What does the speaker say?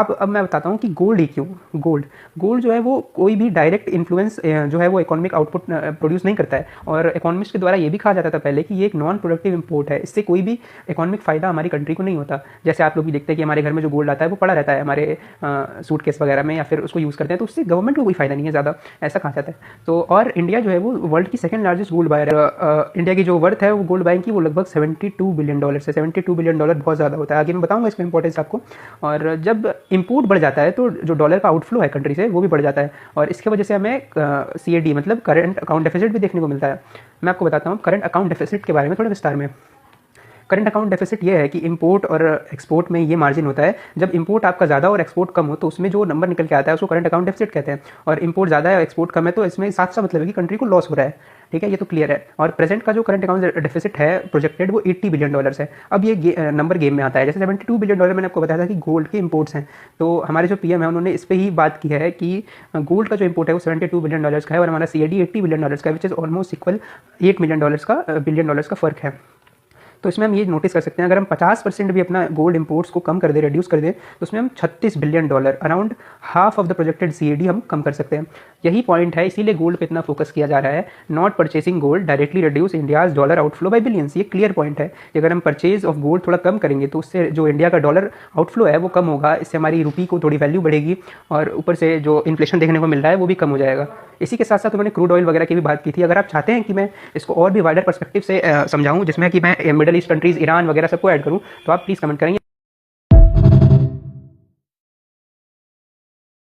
अब मैं बताता हूँ कि गोल्ड ही क्यों। गोल्ड जो है वो कोई भी डायरेक्ट इन्फ्लुएंस जो है वो इकोनॉमिक आउटपुट प्रोड्यूस नहीं करता है, और इकोनॉमिस्ट के द्वारा ये भी कहा जाता था पहले कि ये एक नॉन प्रोडक्टिव इंपोर्ट है, इससे कोई भी इकोनॉमिक फ़ायदा हमारी कंट्री को नहीं होता। जैसे आप लोग भी देखते हैं कि हमारे घर में जो गोल्ड आता है वो पड़ा रहता है हमारे सूटकेस वगैरह में, या फिर उसको यूज़ करते हैं, तो उससे गवर्नमेंट को कोई फ़ायदा नहीं है ज़्यादा, ऐसा कहा जाता है। तो और इंडिया जो है वो वर्ल्ड की सेकंड लार्जेस्ट गोल्ड बायर है। इंडिया की जो वर्थ है वो गोल्ड बाइंग की वो लगभग $72 बिलियन है। $72 बिलियन बहुत ज़्यादा होता है, आगे मैं बताऊंगा इसका इंपॉर्टेंस आपको। और जब इंपोर्ट बढ़ जाता है तो जो डॉलर का आउटफ्लो है कंट्री से वो भी बढ़ जाता है, और इसके वजह से हमें CAD मतलब करंट अकाउंट डेफिसिट भी देखने को मिलता है। मैं आपको बताता हूँ करंट अकाउंट डेफिसिट के बारे में थोड़ा विस्तार में। करंट अकाउंट डेफिसिट ये है कि इंपोर्ट और एक्सपोर्ट में ये मार्जिन होता है, जब इंपोर्ट आपका ज़्यादा और एक्सपोर्ट कम हो तो उसमें जो नंबर निकल के आता है उसको करंट अकाउंट डेफिसिट कहते हैं। और इंपोर्ट ज़्यादा है और एक्सपोर्ट कम है तो इसमें साफ साफ मतलब है कि कंट्री को लॉस हो रहा है। ठीक है, ये तो क्लियर है। और प्रेजेंट का जो करंट अकाउंट डेफिसिट है प्रोजेक्टेड वो $80 बिलियन है। अब ये नंबर गेम में आता है। जैसे $72 बिलियन मैंने आपको बताया था कि गोल्ड के इंपोर्ट्स हैं, तो हमारे जो PM है उन्होंने इस पर ही बात की है कि गोल्ड का जो इंपोर्ट है वो $72 बिलियन का है, और हमारा CAD $80 बिलियन का है, which is almost equal $8 billion का फ़र्क है। तो इसमें हम ये नोटिस कर सकते हैं, अगर हम 50% भी अपना गोल्ड इंपोर्ट्स को कम कर दें, रिड्यूस कर दें, तो उसमें हम $36 billion, around half of the projected CAD हम कम कर सकते हैं। यही पॉइंट है, इसीलिए गोल्ड पे इतना फोकस किया जा रहा है। Not purchasing gold directly reduce India's dollar outflow by billions. ये क्लियर पॉइंट है कि अगर हम परचेज ऑफ गोल्ड थोड़ा कम करेंगे तो उससे जो इंडिया का डॉलर आउटफ्लो है वो कम होगा, इससे हमारी रुपी को थोड़ी वैल्यू बढ़ेगी, और ऊपर से जो इन्फ्लेशन देखने को मिल रहा है वो भी कम हो जाएगा। इसी के साथ साथ उन्होंने क्रूड ऑयल वगैरह की भी बात की थी। अगर आप चाहते हैं कि मैं इसको और भी वाइडर पर्सपेक्टिव से समझाऊं, जिसमें कि मैं मिडिल ईस्ट कंट्रीज़, ईरान वगैरह सबको ऐड करूं, तो आप प्लीज़ कमेंट करेंगे।